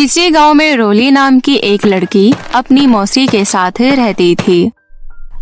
इसी गांव में रोली नाम की एक लड़की अपनी मौसी के साथ रहती थी।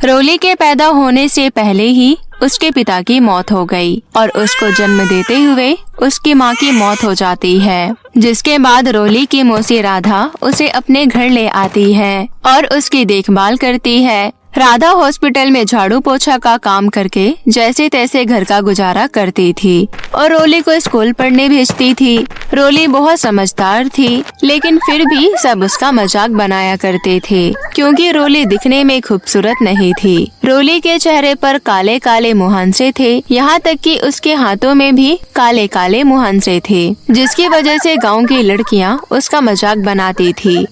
रोली के पैदा होने से पहले ही उसके पिता की मौत हो गई और उसको जन्म देते हुए उसकी माँ की मौत हो जाती है, जिसके बाद रोली की मौसी राधा उसे अपने घर ले आती है और उसकी देखभाल करती है। राधा हॉस्पिटल में झाड़ू पोछा का काम करके जैसे तैसे घर का गुजारा करती थी और रोली को स्कूल पढ़ने भेजती थी। रोली बहुत समझदार थी, लेकिन फिर भी सब उसका मजाक बनाया करते थे क्योंकि रोली दिखने में खूबसूरत नहीं थी। रोली के चेहरे पर काले काले मुहांसे थे, यहाँ तक कि उसके हाथों में भी काले काले मुहांसे थे, जिसकी वजह से गाँव की लड़कियाँ उसका मजाक बनाती थी।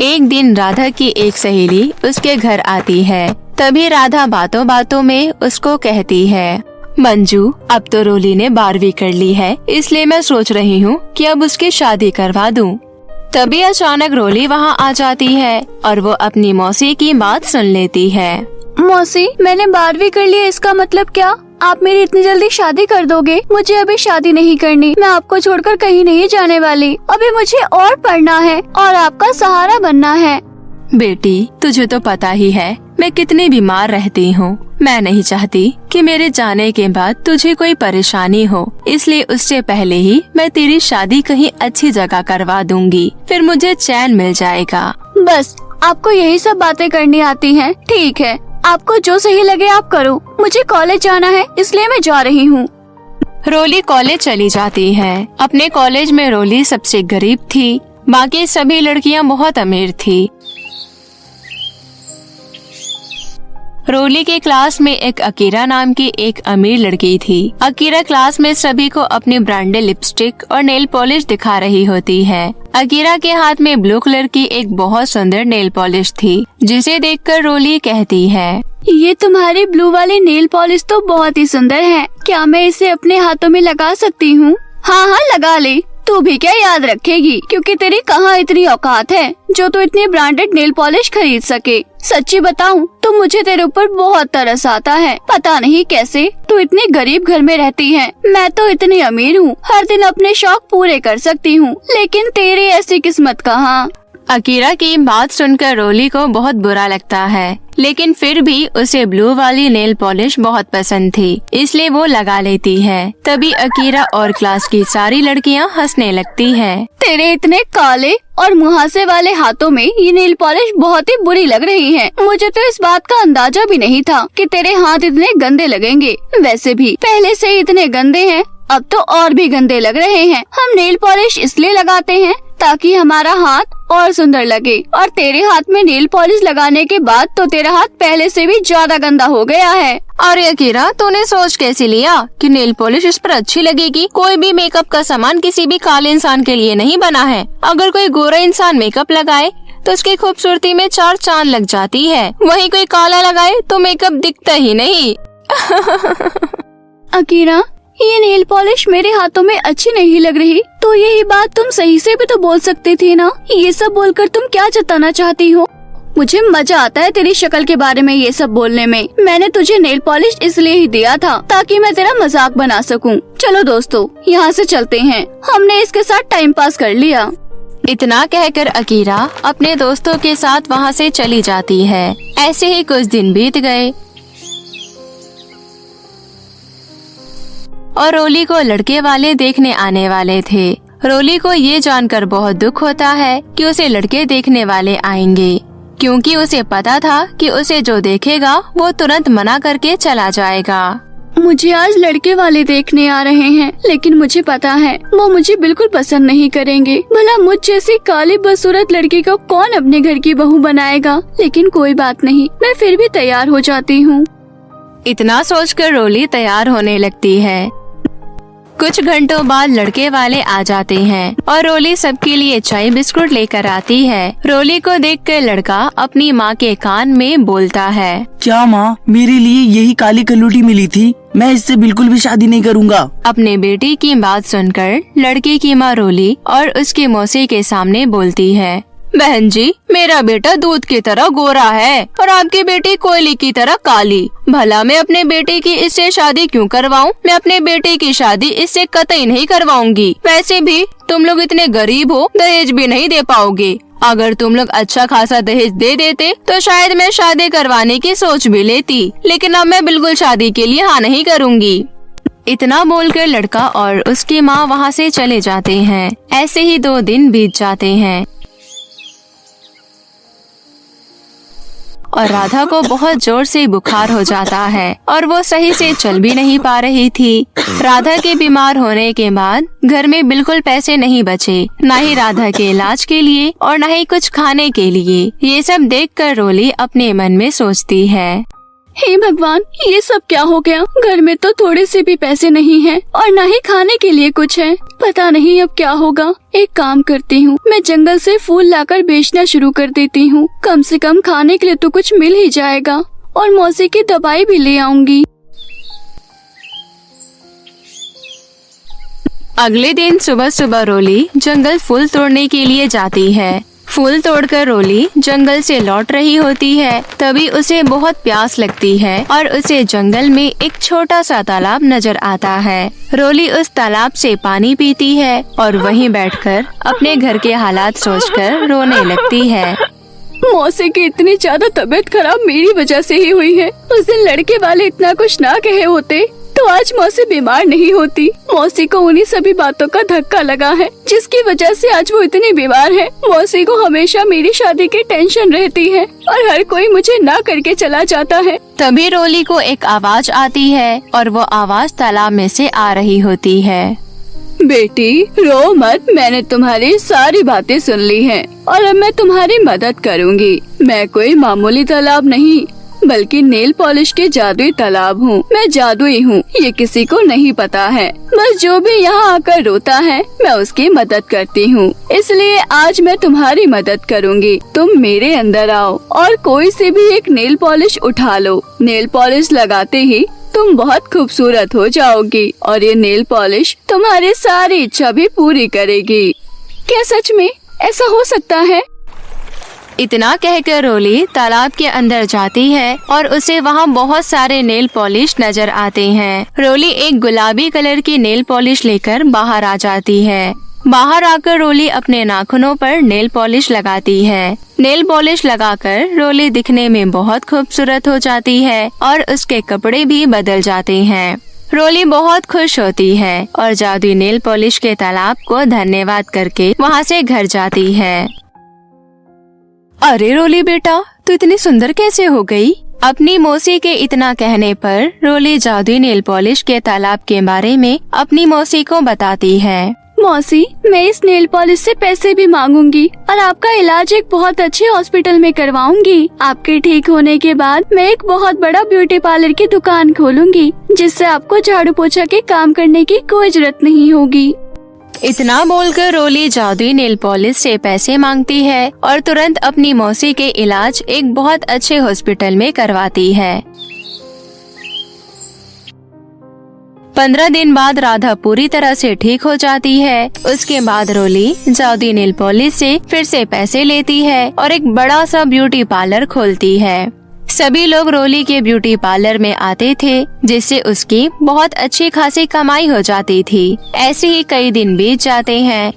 एक दिन राधा की एक सहेली उसके घर आती है। तभी राधा बातों बातों में उसको कहती है, मंजू, अब तो रोली ने 12वीं कर ली है, इसलिए मैं सोच रही हूँ कि अब उसकी शादी करवा दूँ। तभी अचानक रोली वहाँ आ जाती है और वो अपनी मौसी की बात सुन लेती है। मौसी, मैंने 12वीं कर ली है, इसका मतलब क्या? आप मेरी इतनी जल्दी शादी कर दोगे? मुझे अभी शादी नहीं करनी, मैं आपको छोड़कर कहीं नहीं जाने वाली। अभी मुझे और पढ़ना है और आपका सहारा बनना है। बेटी, तुझे तो पता ही है मैं कितनी बीमार रहती हूँ। मैं नहीं चाहती कि मेरे जाने के बाद तुझे कोई परेशानी हो, इसलिए उससे पहले ही मैं तेरी शादी कहीं अच्छी जगह करवा दूंगी, फिर मुझे चैन मिल जाएगा। बस आपको यही सब बातें करनी आती हैं? ठीक है, आपको जो सही लगे आप करो। मुझे कॉलेज जाना है, इसलिए मैं जा रही हूँ। रोली कॉलेज चली जाती है। अपने कॉलेज में रोली सबसे गरीब थी, बाकी सभी लड़कियाँ बहुत अमीर थी। रोली के क्लास में एक अकीरा नाम की एक अमीर लड़की थी। अकीरा क्लास में सभी को अपनी ब्रांडेड लिपस्टिक और नेल पॉलिश दिखा रही होती है। अकीरा के हाथ में ब्लू कलर की एक बहुत सुंदर नेल पॉलिश थी, जिसे देखकर रोली कहती है, ये तुम्हारी ब्लू वाली नेल पॉलिश तो बहुत ही सुंदर है। क्या मैं इसे अपने हाथों में लगा सकती हूँ? हाँ हाँ, लगा ले। तू भी क्या याद रखेगी, क्योंकि तेरी कहाँ इतनी औकात है जो तू इतनी ब्रांडेड नेल पॉलिश खरीद सके। सच्ची बताऊं तो मुझे तेरे ऊपर बहुत तरस आता है। पता नहीं कैसे तू इतने गरीब घर में रहती है। मैं तो इतनी अमीर हूँ, हर दिन अपने शौक पूरे कर सकती हूँ, लेकिन तेरी ऐसी किस्मत कहाँ। अकीरा की बात सुनकर रोली को बहुत बुरा लगता है, लेकिन फिर भी उसे ब्लू वाली नेल पॉलिश बहुत पसंद थी, इसलिए वो लगा लेती है। तभी अकीरा और क्लास की सारी लड़कियां हंसने लगती हैं। तेरे इतने काले और मुहासे वाले हाथों में ये नेल पॉलिश बहुत ही बुरी लग रही है। मुझे तो इस बात का अंदाजा भी नहीं था कि तेरे हाथ इतने गंदे लगेंगे। वैसे भी पहले से ही इतने गंदे हैं, अब तो और भी गंदे लग रहे हैं। हम नेल पॉलिश इसलिए लगाते हैं ताकि हमारा हाथ और सुंदर लगे, और तेरे हाथ में नेल पॉलिश लगाने के बाद तो तेरा हाथ पहले से भी ज्यादा गंदा हो गया है। अरे अकीरा, तूने सोच कैसे लिया कि नेल पॉलिश इस पर अच्छी लगेगी? कोई भी मेकअप का सामान किसी भी काले इंसान के लिए नहीं बना है। अगर कोई गोरा इंसान मेकअप लगाए तो उसकी खूबसूरती में 4 चांद लग जाती है, वहीं कोई काला लगाए तो मेकअप दिखता ही नहीं। अकीरा, ये नेल पॉलिश मेरे हाथों में अच्छी नहीं लग रही, तो यही बात तुम सही से भी तो बोल सकती थी ना। ये सब बोलकर तुम क्या जताना चाहती हो? मुझे मजा आता है तेरी शक्ल के बारे में ये सब बोलने में। मैंने तुझे नेल पॉलिश इसलिए ही दिया था ताकि मैं तेरा मजाक बना सकूं। चलो दोस्तों, यहाँ से चलते हैं। हमने इसके साथ टाइम पास कर लिया। इतना कहकर अकीरा अपने दोस्तों के साथ वहाँ से चली जाती है। ऐसे ही कुछ दिन बीत गए और रोली को लड़के वाले देखने आने वाले थे। रोली को ये जानकर बहुत दुख होता है कि उसे लड़के देखने वाले आएंगे, क्योंकि उसे पता था कि उसे जो देखेगा वो तुरंत मना करके चला जाएगा। मुझे आज लड़के वाले देखने आ रहे हैं, लेकिन मुझे पता है वो मुझे बिल्कुल पसंद नहीं करेंगे। भला मुझ जैसी काली बदसूरत लड़की को कौन अपने घर की बहू बनाएगा। लेकिन कोई बात नहीं, मैं फिर भी तैयार हो जाती हूँ। इतना सोचकर रोली तैयार होने लगती है। कुछ घंटों बाद लड़के वाले आ जाते हैं और रोली सबके लिए चाय बिस्कुट लेकर आती है। रोली को देखकर लड़का अपनी माँ के कान में बोलता है, क्या माँ, मेरे लिए यही काली कलूटी मिली थी? मैं इससे बिल्कुल भी शादी नहीं करूँगा। अपने बेटी की बात सुनकर लड़के की माँ रोली और उसकी मौसी के सामने बोलती है, बहन जी, मेरा बेटा दूध की तरह गोरा है और आपकी बेटी कोयले की तरह काली। भला मैं अपने बेटे की इससे शादी क्यों करवाऊं? मैं अपने बेटे की शादी इससे कतई नहीं करवाऊंगी। वैसे भी तुम लोग इतने गरीब हो, दहेज भी नहीं दे पाओगे। अगर तुम लोग अच्छा खासा दहेज दे देते तो शायद मैं शादी करवाने की सोच भी लेती, लेकिन अब मैं बिल्कुल शादी के लिए हाँ नहीं करूँगी। इतना बोलकर लड़का और उसकी माँ वहाँ से चले जाते हैं। ऐसे ही 2 दिन बीत जाते हैं और राधा को बहुत जोर से बुखार हो जाता है और वो सही से चल भी नहीं पा रही थी। राधा के बीमार होने के बाद घर में बिल्कुल पैसे नहीं बचे, न ही राधा के इलाज के लिए और न ही कुछ खाने के लिए। ये सब देखकर रोली अपने मन में सोचती है, हे भगवान, ये सब क्या हो गया? घर में तो थोड़े से भी पैसे नहीं हैं और न ही खाने के लिए कुछ है। पता नहीं अब क्या होगा। एक काम करती हूँ, मैं जंगल से फूल लाकर बेचना शुरू कर देती हूँ। कम से कम खाने के लिए तो कुछ मिल ही जाएगा और मौसी की दवाई भी ले आऊंगी। अगले दिन सुबह सुबह रोली जंगल फूल तोड़ने के लिए जाती है। फूल तोड़कर रोली जंगल से लौट रही होती है। तभी उसे बहुत प्यास लगती है और उसे जंगल में एक छोटा सा तालाब नजर आता है। रोली उस तालाब से पानी पीती है और वहीं बैठकर अपने घर के हालात सोचकर रोने लगती है। मौसी की इतनी ज्यादा तबीयत खराब मेरी वजह से ही हुई है। उस दिन लड़के वाले इतना कुछ ना कहे होते तो आज मौसी बीमार नहीं होती। मौसी को उन्हीं सभी बातों का धक्का लगा है जिसकी वजह से आज वो इतनी बीमार है। मौसी को हमेशा मेरी शादी की टेंशन रहती है और हर कोई मुझे ना करके चला जाता है। तभी रोली को एक आवाज आती है और वो आवाज तालाब में से आ रही होती है। बेटी रो मत, मैंने तुम्हारी सारी बातें सुन ली हैं और अब मैं तुम्हारी मदद करूंगी। मैं कोई मामूली तालाब नहीं बल्कि नेल पॉलिश के जादुई तालाब हूँ। मैं जादुई हूँ, ये किसी को नहीं पता है। बस जो भी यहाँ आकर रोता है मैं उसकी मदद करती हूँ, इसलिए आज मैं तुम्हारी मदद करूँगी। तुम मेरे अंदर आओ और कोई से भी एक नेल पॉलिश उठा लो। नेल पॉलिश लगाते ही तुम बहुत खूबसूरत हो जाओगी और ये नेल पॉलिश तुम्हारी सारी इच्छा भी पूरी करेगी। क्या सच में ऐसा हो सकता है? इतना कहकर रोली तालाब के अंदर जाती है और उसे वहाँ बहुत सारे नेल पॉलिश नजर आते हैं। रोली एक गुलाबी कलर की नेल पॉलिश लेकर बाहर आ जाती है। बाहर आकर रोली अपने नाखूनों पर नेल पॉलिश लगाती है। नेल पॉलिश लगाकर रोली दिखने में बहुत खूबसूरत हो जाती है और उसके कपड़े भी बदल जाते हैं। रोली बहुत खुश होती है और जादुई नेल पॉलिश के तालाब को धन्यवाद करके वहाँ से घर जाती है। अरे रोली बेटा, तू इतनी सुंदर कैसे हो गई? अपनी मौसी के इतना कहने पर रोली जादुई नेल पॉलिश के तालाब के बारे में अपनी मौसी को बताती है। मौसी, मैं इस नेल पॉलिश से पैसे भी मांगूंगी और आपका इलाज एक बहुत अच्छे हॉस्पिटल में करवाऊंगी। आपके ठीक होने के बाद मैं एक बहुत बड़ा ब्यूटी पार्लर की दुकान खोलूंगी जिससे आपको झाड़ू पोछा के काम करने की कोई जरूरत नहीं होगी। इतना बोलकर रोली जादुई नेल पॉलिश से पैसे मांगती है और तुरंत अपनी मौसी के इलाज एक बहुत अच्छे हॉस्पिटल में करवाती है। 15 दिन बाद राधा पूरी तरह से ठीक हो जाती है। उसके बाद रोली जादुई नेल पॉलिश से फिर से पैसे लेती है और एक बड़ा सा ब्यूटी पार्लर खोलती है। सभी लोग रोली के ब्यूटी पार्लर में आते थे जिससे उसकी बहुत अच्छी खासी कमाई हो जाती थी। ऐसे ही कई दिन बीत जाते हैं।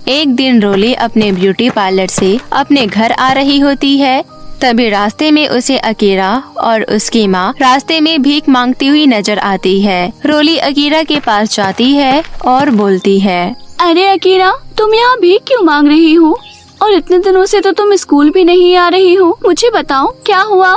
एक दिन रोली अपने ब्यूटी पार्लर से अपने घर आ रही होती है। तभी रास्ते में उसे अकीरा और उसकी माँ रास्ते में भीख मांगती हुई नजर आती है। रोली अकीरा के पास जाती है और बोलती है, अरे अकीरा, तुम यहाँ भीख क्यों मांग रही हो? और इतने दिनों से तो तुम स्कूल भी नहीं आ रही हो। मुझे बताओ क्या हुआ?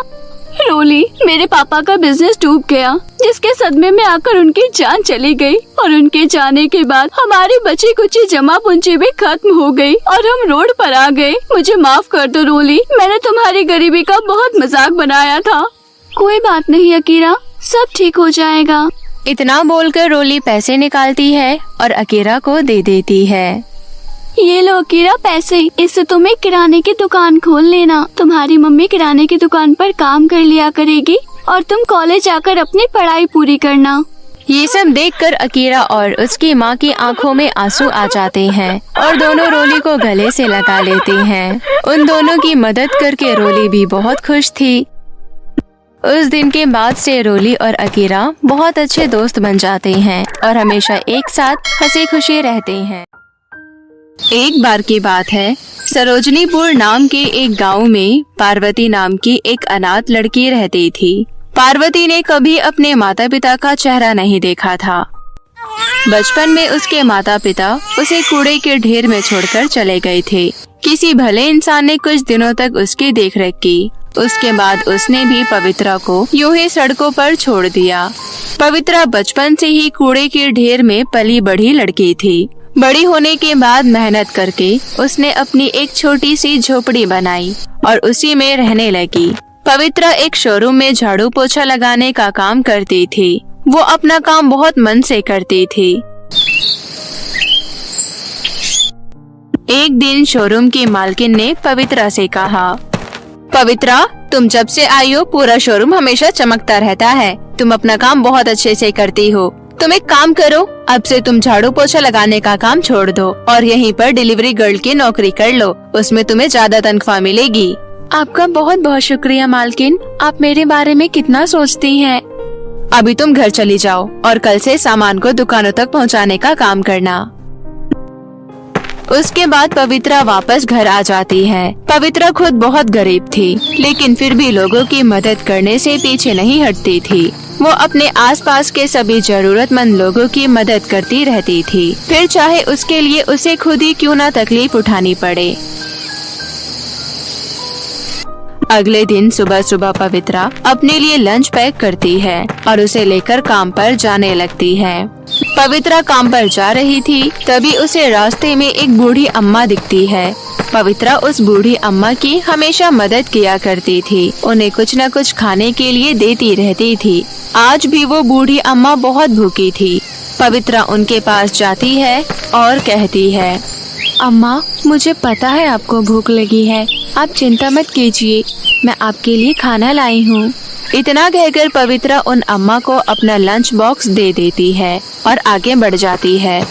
रोली, मेरे पापा का बिजनेस डूब गया जिसके सदमे में आकर उनकी जान चली गई और उनके जाने के बाद हमारी बची कुची जमा पूंजी भी खत्म हो गई और हम रोड पर आ गए। मुझे माफ कर दो रोली, मैंने तुम्हारी गरीबी का बहुत मजाक बनाया था। कोई बात नहीं अकीरा, सब ठीक हो जाएगा। इतना बोलकर रोली पैसे निकालती है और अकीरा को दे देती है। ये लो अकीरा पैसे, इससे तुम एक किराने की दुकान खोल लेना। तुम्हारी मम्मी किराने की दुकान पर काम कर लिया करेगी और तुम कॉलेज आकर अपनी पढ़ाई पूरी करना। ये सब देखकर अकीरा और उसकी माँ की आंखों में आंसू आ जाते हैं और दोनों रोली को गले से लगा लेते हैं। उन दोनों की मदद करके रोली भी बहुत खुश थी। उस दिन के बाद से रोली और अकीरा बहुत अच्छे दोस्त बन जाते हैं और हमेशा एक साथ हंसी खुशी रहते हैं। एक बार की बात है, सरोजनीपुर नाम के एक गांव में पार्वती नाम की एक अनाथ लड़की रहती थी। पार्वती ने कभी अपने माता पिता का चेहरा नहीं देखा था। बचपन में उसके माता पिता उसे कूड़े के ढेर में छोड़कर चले गए थे। किसी भले इंसान ने कुछ दिनों तक उसकी देखरेख की। उसके बाद उसने भी पवित्रा को यूं ही सड़कों पर छोड़ दिया। पवित्रा बचपन से ही कूड़े के ढेर में पली बढ़ी लड़की थी। बड़ी होने के बाद मेहनत करके उसने अपनी एक छोटी सी झोपड़ी बनाई और उसी में रहने लगी। पवित्रा एक शोरूम में झाड़ू पोछा लगाने का काम करती थी। वो अपना काम बहुत मन से करती थी। एक दिन शोरूम की मालकिन ने पवित्रा से कहा, पवित्रा, तुम जब से आई हो पूरा शोरूम हमेशा चमकता रहता है। तुम अपना काम बहुत अच्छे से करती हो। तुम एक काम करो, अब से तुम झाड़ू पोछा लगाने का काम छोड़ दो और यहीं पर डिलीवरी गर्ल की नौकरी कर लो। उसमें तुम्हें ज्यादा तनख्वाह मिलेगी। आपका बहुत बहुत शुक्रिया मालकिन, आप मेरे बारे में कितना सोचती हैं। अभी तुम घर चली जाओ और कल से सामान को दुकानों तक पहुंचाने का काम करना। उसके बाद पवित्रा वापस घर आ जाती है। पवित्रा खुद बहुत गरीब थी, लेकिन फिर भी लोगों की मदद करने से पीछे नहीं हटती थी। वो अपने आसपास के सभी जरूरतमंद लोगों की मदद करती रहती थी, फिर चाहे उसके लिए उसे खुद ही क्यों ना तकलीफ उठानी पड़े। अगले दिन सुबह सुबह पवित्रा अपने लिए लंच पैक करती है और उसे लेकर काम पर जाने लगती है। पवित्रा काम पर जा रही थी, तभी उसे रास्ते में एक बूढ़ी अम्मा दिखती है। पवित्रा उस बूढ़ी अम्मा की हमेशा मदद किया करती थी। उन्हें कुछ न कुछ खाने के लिए देती रहती थी। आज भी वो बूढ़ी अम्मा बहुत भूखी थी। पवित्रा उनके पास जाती है और कहती है, अम्मा, मुझे पता है आपको भूख लगी है, आप चिंता मत कीजिए, मैं आपके लिए खाना लाई हूँ। इतना कहकर पवित्रा उन अम्मा को अपना लंच बॉक्स दे देती है और आगे बढ़ जाती है।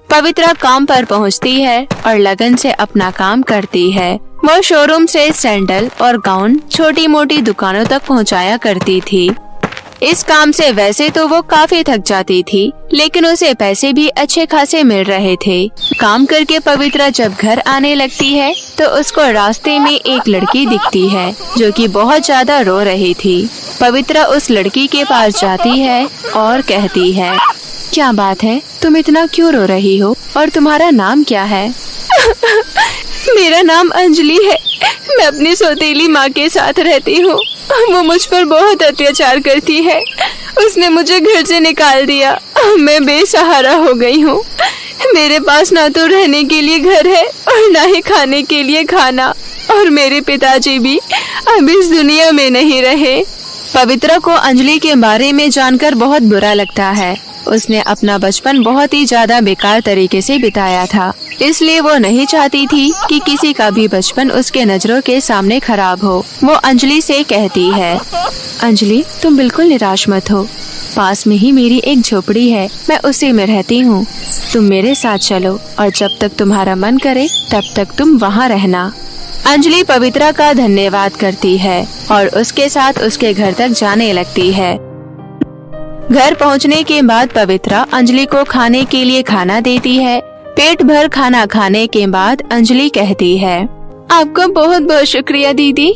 पवित्रा काम पर पहुँचती है और लगन से अपना काम करती है। वो शोरूम से सैंडल और गाउन छोटी मोटी दुकानों तक पहुँचाया करती थी। इस काम से वैसे तो वो काफी थक जाती थी, लेकिन उसे पैसे भी अच्छे खासे मिल रहे थे। काम करके पवित्रा जब घर आने लगती है तो उसको रास्ते में एक लड़की दिखती है जो कि बहुत ज्यादा रो रही थी। पवित्रा उस लड़की के पास जाती है और कहती है, क्या बात है, तुम इतना क्यों रो रही हो और तुम्हारा नाम क्या है? मेरा नाम अंजलि है। मैं अपनी सौतेली माँ के साथ रहती हूँ। वो मुझ पर बहुत अत्याचार करती है। उसने मुझे घर से निकाल दिया। मैं बेसहारा हो गई हूँ। मेरे पास ना तो रहने के लिए घर है और ना ही खाने के लिए खाना, और मेरे पिताजी भी अब इस दुनिया में नहीं रहे। पवित्रा को अंजलि के बारे में जानकर बहुत बुरा लगता है। उसने अपना बचपन बहुत ही ज्यादा बेकार तरीके से बिताया था, इसलिए वो नहीं चाहती थी कि किसी का भी बचपन उसके नजरों के सामने खराब हो। वो अंजलि से कहती है, अंजलि, तुम बिल्कुल निराश मत हो। पास में ही मेरी एक झोपड़ी है, मैं उसी में रहती हूँ। तुम मेरे साथ चलो और जब तक तुम्हारा मन करे तब तक तुम वहाँ रहना। अंजलि पवित्रा का धन्यवाद करती है और उसके साथ उसके घर तक जाने लगती है। घर पहुंचने के बाद पवित्रा अंजलि को खाने के लिए खाना देती है। पेट भर खाना खाने के बाद अंजलि कहती है, आपका बहुत बहुत शुक्रिया दीदी,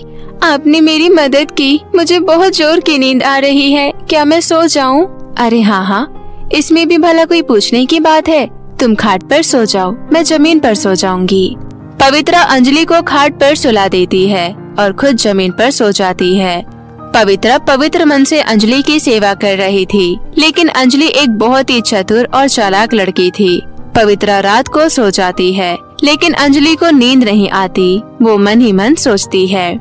आपने मेरी मदद की। मुझे बहुत जोर की नींद आ रही है, क्या मैं सो जाऊं? अरे हाँ हाँ, इसमें भी भला कोई पूछने की बात है। तुम खाट पर सो जाओ, मैं जमीन पर सो जाऊंगी। पवित्रा अंजलि को खाट पर सुला देती है और खुद जमीन पर सो जाती है। पवित्रा पवित्र मन से अंजलि की सेवा कर रही थी, लेकिन अंजलि एक बहुत ही चतुर और चालाक लड़की थी। पवित्रा रात को सो जाती है, लेकिन अंजलि को नींद नहीं आती। वो मन ही मन सोचती है,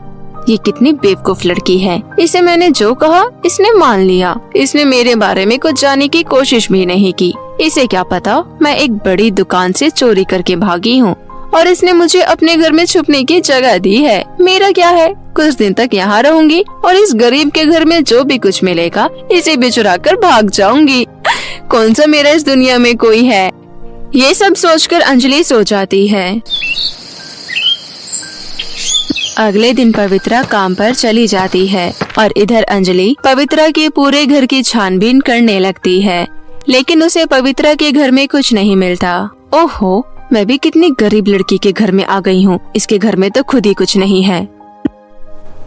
ये कितनी बेवकूफ लड़की है। इसे मैंने जो कहा इसने मान लिया। इसने मेरे बारे में कुछ जानने की कोशिश भी नहीं की। इसे क्या पता मैं एक बड़ी दुकान से चोरी करके भागी हूँ और इसने मुझे अपने घर में छुपने की जगह दी है। मेरा क्या है, कुछ दिन तक यहाँ रहूंगी और इस गरीब के घर में जो भी कुछ मिलेगा इसे भी चुरा कर भाग जाऊंगी। कौन सा मेरा इस दुनिया में कोई है। ये सब सोचकर अंजलि सो जाती है। अगले दिन पवित्रा काम पर चली जाती है और इधर अंजलि पवित्रा के पूरे घर की छानबीन करने लगती है, लेकिन उसे पवित्रा के घर में कुछ नहीं मिलता। ओहो, मैं भी कितनी गरीब लड़की के घर में आ गई हूँ। इसके घर में तो खुद ही कुछ नहीं है।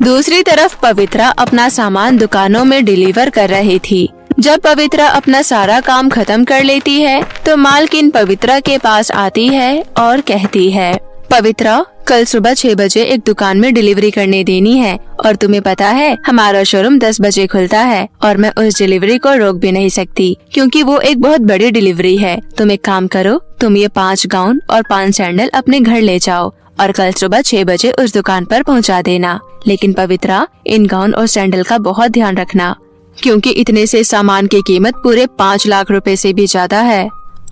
दूसरी तरफ पवित्रा अपना सामान दुकानों में डिलीवर कर रही थी। जब पवित्रा अपना सारा काम खत्म कर लेती है तो मालकिन पवित्रा के पास आती है और कहती है, पवित्रा, कल सुबह 6 बजे एक दुकान में डिलीवरी करने देनी है और तुम्हें पता है हमारा शोरूम 10 बजे खुलता है और मैं उस डिलीवरी को रोक भी नहीं सकती क्योंकि वो एक बहुत बड़ी डिलीवरी है। तुम एक काम करो, तुम ये 5 गाउन और 5 सैंडल अपने घर ले जाओ और कल सुबह 6 बजे उस दुकान पर पहुंचा देना। लेकिन पवित्रा, इन गाउन और सैंडल का बहुत ध्यान रखना क्योंकि इतने से सामान की कीमत पूरे 5 लाख रुपए से भी ज्यादा है।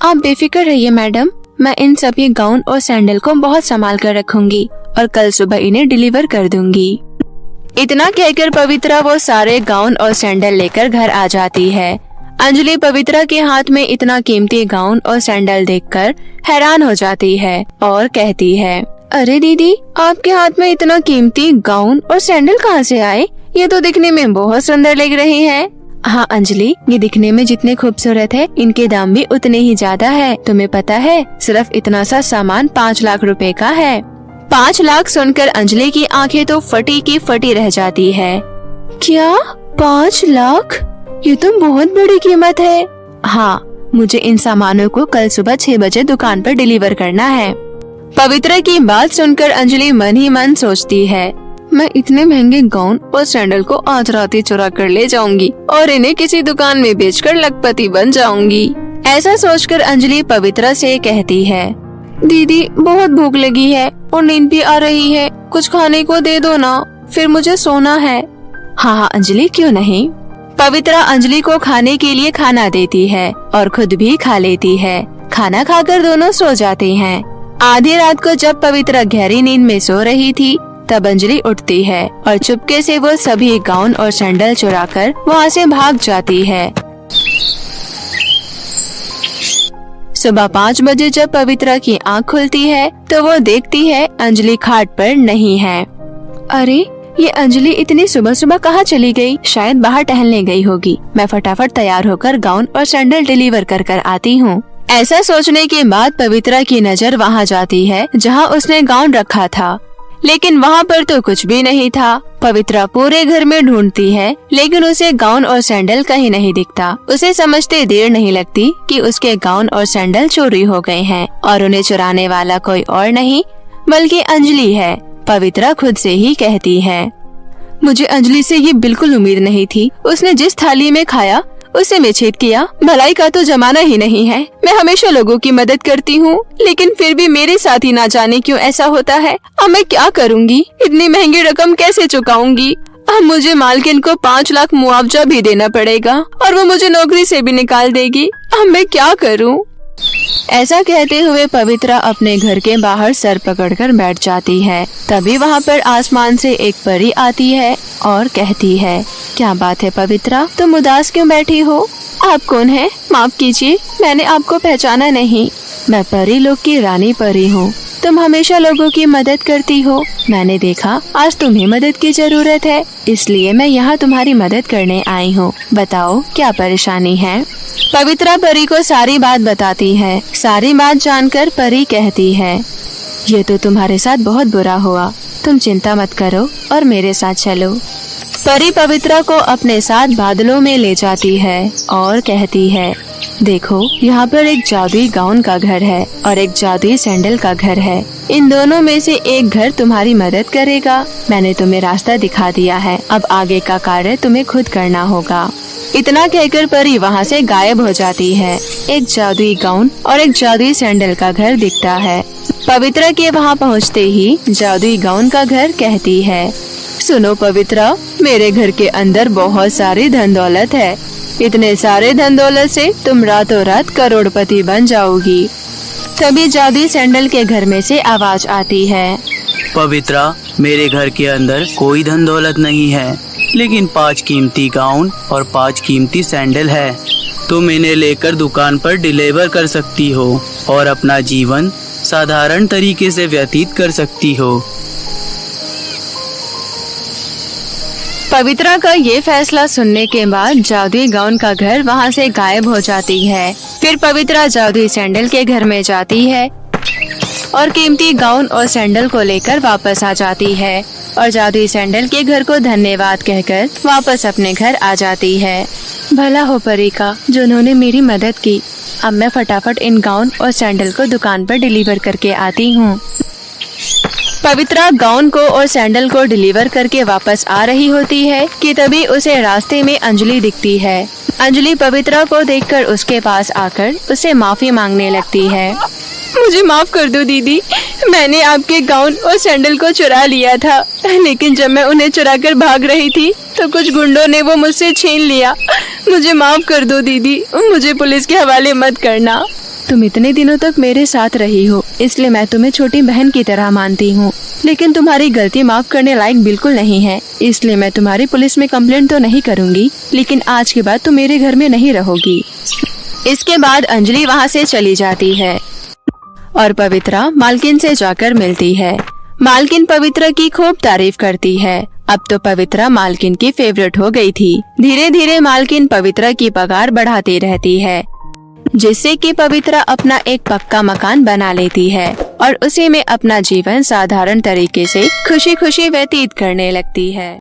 आप बेफिक्र रहिए मैडम, मैं इन सभी गाउन और सैंडल को बहुत संभाल कर रखूंगी और कल सुबह इन्हें डिलीवर कर दूंगी। इतना कहकर पवित्रा वो सारे गाउन और सैंडल लेकर घर आ जाती है। अंजलि पवित्रा के हाथ में इतना कीमती गाउन और सैंडल देखकर हैरान हो जाती है और कहती है, अरे दीदी, आपके हाथ में इतना कीमती गाउन और सैंडल कहाँ से आए? ये तो दिखने में बहुत सुंदर लग रही है। हाँ अंजलि, ये दिखने में जितने खूबसूरत है इनके दाम भी उतने ही ज्यादा है। तुम्हें पता है सिर्फ इतना सा सामान 5 लाख रुपए का है। 5 लाख सुनकर अंजलि की आंखें तो फटी की फटी रह जाती है। क्या 5 लाख? ये तो बहुत बड़ी कीमत है। हाँ, मुझे इन सामानों को कल सुबह 6 बजे दुकान पर डिलीवर करना है। पवित्रा की बात सुनकर अंजलि मन ही मन सोचती है, मैं इतने महंगे गाउन और सैंडल को आज रात ही चुरा कर ले जाऊंगी और इन्हें किसी दुकान में बेचकर लखपति बन जाऊंगी। ऐसा सोचकर अंजलि पवित्रा से कहती है, दीदी बहुत भूख लगी है और नींद भी आ रही है, कुछ खाने को दे दो ना, फिर मुझे सोना है। हाँ हाँ अंजलि, क्यों नहीं। पवित्रा अंजलि को खाने के लिए खाना देती है और खुद भी खा लेती है। खाना खाकर दोनों सो जाते हैं। आधी रात को जब पवित्रा गहरी नींद में सो रही थी तब अंजलि उठती है और चुपके से वो सभी गाउन और सैंडल चुराकर वहाँ से भाग जाती है। सुबह 5 बजे जब पवित्रा की आँख खुलती है तो वो देखती है अंजलि खाट पर नहीं है। अरे, ये अंजलि इतनी सुबह सुबह कहाँ चली गई? शायद बाहर टहलने गई होगी। मैं फटाफट तैयार होकर गाउन और सैंडल डिलीवर कर आती हूँ। ऐसा सोचने के बाद पवित्रा की नजर वहाँ जाती है जहाँ उसने गाउन रखा था, लेकिन वहाँ पर तो कुछ भी नहीं था। पवित्रा पूरे घर में ढूंढती है लेकिन उसे गाउन और सैंडल कहीं नहीं दिखता। उसे समझते देर नहीं लगती कि उसके गाउन और सैंडल चोरी हो गए हैं और उन्हें चुराने वाला कोई और नहीं बल्कि अंजलि है। पवित्रा खुद से ही कहती है, मुझे अंजलि से ये बिल्कुल उम्मीद नहीं थी। उसने जिस थाली में खाया उसे मैं छेद किया। भलाई का तो जमाना ही नहीं है। मैं हमेशा लोगों की मदद करती हूँ, लेकिन फिर भी मेरे साथ ही ना जाने क्यों ऐसा होता है। अब मैं क्या करूँगी? इतनी महंगी रकम कैसे चुकाऊंगी? अब मुझे मालकिन को 5 लाख मुआवजा भी देना पड़ेगा और वो मुझे नौकरी से भी निकाल देगी। अब मैं क्या करूँ? ऐसा कहते हुए पवित्रा अपने घर के बाहर सर पकड़कर बैठ जाती है। तभी वहाँ पर आसमान से एक परी आती है और कहती है, क्या बात है पवित्रा, तुम उदास क्यों बैठी हो? आप कौन है? माफ कीजिए, मैंने आपको पहचाना नहीं। मैं परी लोग की रानी परी हूँ। तुम हमेशा लोगों की मदद करती हो। मैंने देखा आज तुम्हें मदद की जरूरत है, इसलिए मैं यहाँ तुम्हारी मदद करने आई हूँ। बताओ क्या परेशानी है? पवित्रा परी को सारी बात बताती है। सारी बात जानकर परी कहती है, ये तो तुम्हारे साथ बहुत बुरा हुआ। तुम चिंता मत करो और मेरे साथ चलो। परी पवित्रा को अपने साथ बादलों में ले जाती है और कहती है, देखो यहाँ पर एक जादुई गाउन का घर है और एक जादुई सैंडल का घर है। इन दोनों में से एक घर तुम्हारी मदद करेगा। मैंने तुम्हें रास्ता दिखा दिया है, अब आगे का कार्य तुम्हें खुद करना होगा। इतना कहकर परी वहाँ से गायब हो जाती है। एक जादुई गाउन और एक जादुई सैंडल का घर दिखता है। पवित्रा के वहाँ पहुँचते ही जादुई गाउन का घर कहती है, सुनो पवित्रा, मेरे घर के अंदर बहुत सारी धन दौलत है। इतने सारे धन दौलत से तुम रातों रात करोड़पति बन जाओगी। तभी जादुई सैंडल के घर में से आवाज आती है, पवित्रा, मेरे घर के अंदर कोई धन दौलत नहीं है, लेकिन 5 कीमती गाउन और 5 कीमती सैंडल है। तुम इन्हें लेकर दुकान पर डिलीवर कर सकती हो और अपना जीवन साधारण तरीके से व्यतीत कर सकती हो। पवित्रा का ये फैसला सुनने के बाद जादुई गाउन का घर वहाँ से गायब हो जाती है। फिर पवित्रा जादुई सैंडल के घर में जाती है और कीमती गाउन और सैंडल को लेकर वापस आ जाती है और जादुई सैंडल के घर को धन्यवाद कहकर वापस अपने घर आ जाती है। भला हो परी का, जिन्होंने मेरी मदद की। अब मैं फटाफट इन गाउन और सैंडल को दुकान पर डिलीवर करके आती हूँ। पवित्रा गाउन को और सैंडल को डिलीवर करके वापस आ रही होती है कि तभी उसे रास्ते में अंजलि दिखती है। अंजलि पवित्रा को देखकर उसके पास आकर उसे माफी मांगने लगती है। मुझे माफ कर दो दीदी, मैंने आपके गाउन और सैंडल को चुरा लिया था, लेकिन जब मैं उन्हें चुरा कर भाग रही थी तो कुछ गुंडों ने वो मुझसे छीन लिया। मुझे माफ कर दो दीदी, मुझे पुलिस के हवाले मत करना। तुम इतने दिनों तक मेरे साथ रही हो, इसलिए मैं तुम्हें छोटी बहन की तरह मानती हूँ, लेकिन तुम्हारी गलती माफ करने लायक बिल्कुल नहीं है, इसलिए मैं तुम्हारी पुलिस में कंप्लेंट तो नहीं करूँगी, लेकिन आज के बाद तुम मेरे घर में नहीं रहोगी। इसके बाद अंजलि वहाँ से चली जाती है और पवित्रा मालकिन से जाकर मिलती है। मालकिन पवित्रा की खूब तारीफ करती है। अब तो पवित्रा मालकिन की फेवरेट हो गई थी। धीरे धीरे मालकिन पवित्रा की पगार बढ़ाती रहती है, जिससे कि पवित्रा अपना एक पक्का मकान बना लेती है और उसी में अपना जीवन साधारण तरीके से खुशी खुशी व्यतीत करने लगती है।